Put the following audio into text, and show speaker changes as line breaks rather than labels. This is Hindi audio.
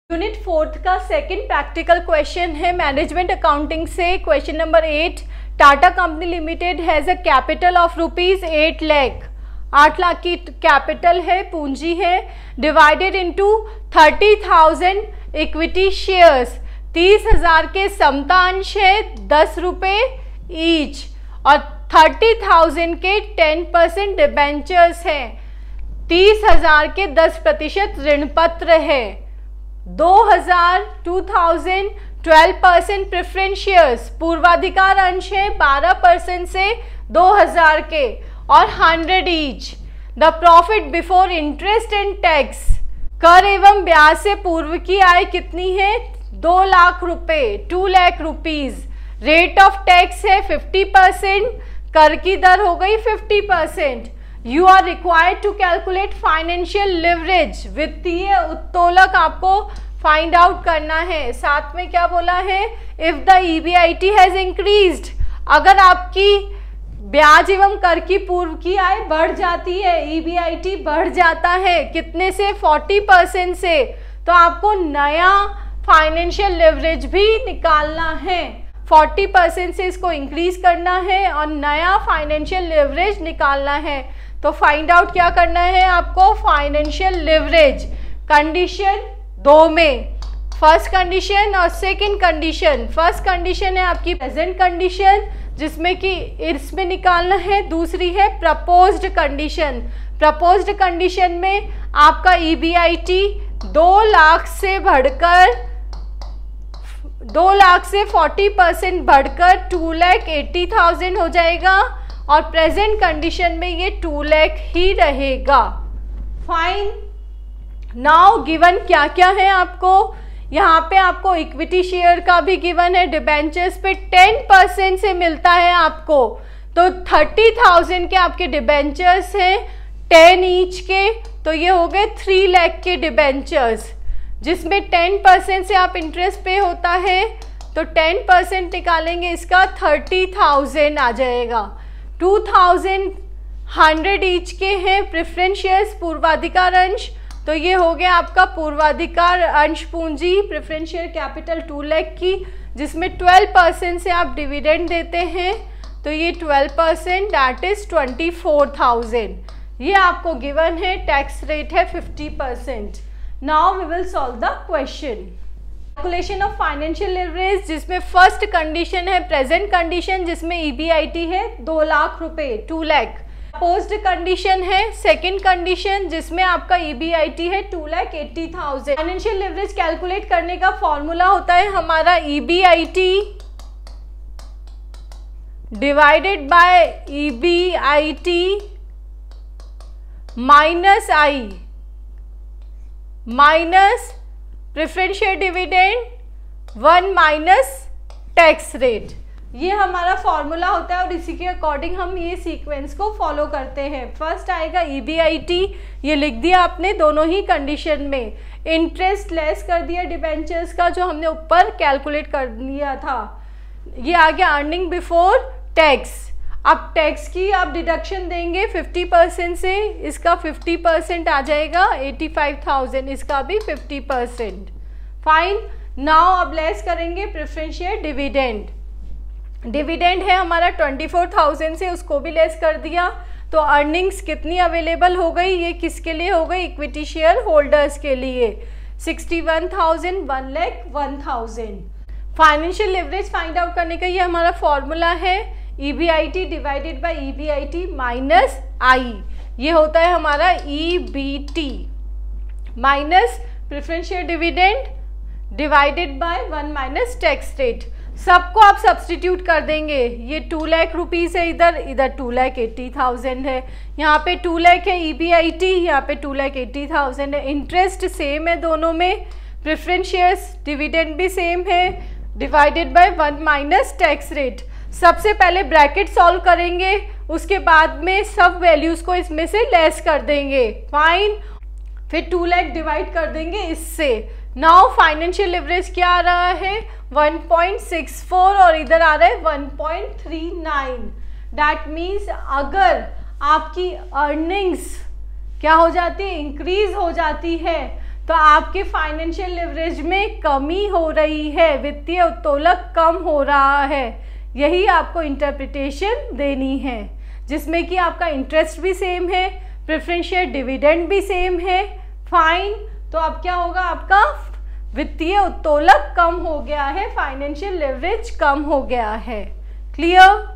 यूनिट 4 का सेकंड प्रैक्टिकल क्वेश्चन है मैनेजमेंट अकाउंटिंग से। Question number 8, Tata company limited has a capital of rupees 8 lakh. 8 lakh की कैपिटल है, पूंजी है, डिवाइडेड इनटू 30,000 इक्विटी शेयर्स। 30,000 के समतांश है 10 रुपये ईच और 30,000 के 10% डिबेंचर्स हैं। 30,000 के 10% ऋण पत्र है। 2000 12% प्रेफरेंस शेयर्स, पूर्वाधिकार अंश है 12% से 2000 के और 100 each. The profit before interest and tax, कर एवं ब्याज से पूर्व की आय कितनी है? 2 लाख रुपए, 2 lakh rupees. Rate of tax है 50%, कर की दर हो गई 50%। You are required to calculate financial leverage, वित्तीय उत्तोलक आपको फाइंड आउट करना है। साथ में क्या बोला है? If the EBIT has increased, अगर आपकी ब्याज एवं कर की पूर्व की आय बढ़ जाती है, EBIT बढ़ जाता है कितने से? 40% से, तो आपको नया फाइनेंशियल लिवरेज भी निकालना है। 40% से इसको इंक्रीज करना है और नया फाइनेंशियल लिवरेज निकालना है। तो फाइंड आउट क्या करना है आपको? Financial leverage. कंडीशन 2 में, फर्स्ट कंडीशन और सेकंड कंडीशन। फर्स्ट कंडीशन है आपकी प्रेजेंट कंडीशन जिसमें कि इसमें निकालना है, दूसरी है प्रपोज्ड कंडीशन। प्रपोज्ड कंडीशन में आपका EBIT 2 लाख से बढ़कर 2 लाख से 40% बढ़कर 2,80,000 हो जाएगा और प्रेजेंट कंडीशन में ये 2 लाख ही रहेगा। फाइन। नाउ गिवन क्या क्या है आपको? यहाँ पे आपको इक्विटी शेयर का भी गिवन है, डिबेंचर्स पे 10% से मिलता है आपको। तो 30,000 के आपके डिबेंचर्स हैं 10 ईच के, तो ये हो गए 3 लाख के डिबेंचर्स, जिसमें 10% से आप इंटरेस्ट पे होता है, तो 10% निकालेंगे इसका 30,000 आ जाएगा। 2,100 ईच के हैं प्रेफरेंस शेयर्स, पूर्वाधिकार अंश, तो ये हो गया आपका पूर्वाधिकार अंश पूंजी, प्रेफरेंस शेयर कैपिटल 2 लाख की, जिसमें 12% से आप डिविडेंड देते हैं, तो ये 12% दैट इज 24,000। ये आपको गिवन है। टैक्स रेट है 50%। Now we will solve the question. Calculation of financial leverage, जिसमें फर्स्ट कंडीशन है प्रेजेंट कंडीशन जिसमें EBIT है 2 लाख रुपए, 2 लाख। पोस्ट कंडीशन है सेकंड कंडीशन जिसमें आपका EBIT है 2,80,000। फाइनेंशियल लिवरेज कैलकुलेट करने का फॉर्मूला होता है हमारा EBIT divided by EBIT minus I minus preference share dividend 1 minus tax rate. ये हमारा फॉर्मूला होता है और इसी के अकॉर्डिंग हम ये सीक्वेंस को फॉलो करते हैं। फर्स्ट आएगा EBIT, ये लिख दिया आपने दोनों ही कंडीशन में। इंटरेस्ट लेस कर दिया डिबेंचर्स का जो हमने ऊपर कैलकुलेट कर लिया था। ये आ गया अर्निंग बिफोर टैक्स। अब टैक्स की आप डिडक्शन देंगे 50% से, इसका 50% आ जाएगा 85,000, इसका भी 50%। फाइन। नाउ अब लेस करेंगे प्रेफरेंस शेयर डिविडेंड। डिविडेंड है हमारा 24,000 से, उसको भी लेस कर दिया, तो अर्निंग्स कितनी अवेलेबल हो गई? ये किसके लिए हो गई? इक्विटी शेयर होल्डर्स के लिए। 61,000, 1,01,000। फाइनेंशियल लिवरेज फाइंड आउट करने का ये हमारा फॉर्मूला है, EBIT divided by EBIT minus I। ये होता है हमारा EBT minus preference share dividend divided by 1 minus tax rate. सबको आप सब्सटीट्यूट कर देंगे। ये 2 लाख रुपीज़ है, इधर 2,80,000 है, यहाँ पे 2 लाख है EBIT, यहाँ पे 2,80,000 है। इंटरेस्ट सेम है दोनों में, प्रेफरेंस शेयर्स डिविडेंड भी सेम है, divided by 1 minus tax rate. सबसे पहले ब्रैकेट सॉल्व करेंगे, उसके बाद में सब वैल्यूज़ को इसमें से लेस कर देंगे। फाइन। फिर 2 लाख डिवाइड कर देंगे इससे। नाउ फाइनेंशियल लिवरेज क्या आ रहा है? 1.64 और इधर आ रहा है 1.39। दैट मीन्स अगर आपकी अर्निंग्स क्या हो जाती है? इंक्रीज हो जाती है, तो आपके फाइनेंशियल लिवरेज में कमी हो रही है, वित्तीय उत्तोलक कम हो रहा है। यही आपको इंटरप्रिटेशन देनी है, जिसमें कि आपका इंटरेस्ट भी सेम है, प्रेफरेंस शेयर डिविडेंड भी सेम है। फाइन, तो अब क्या होगा, आपका वित्तीय उत्तोलक कम हो गया है, फाइनेंशियल लिवरेज कम हो गया है। क्लियर?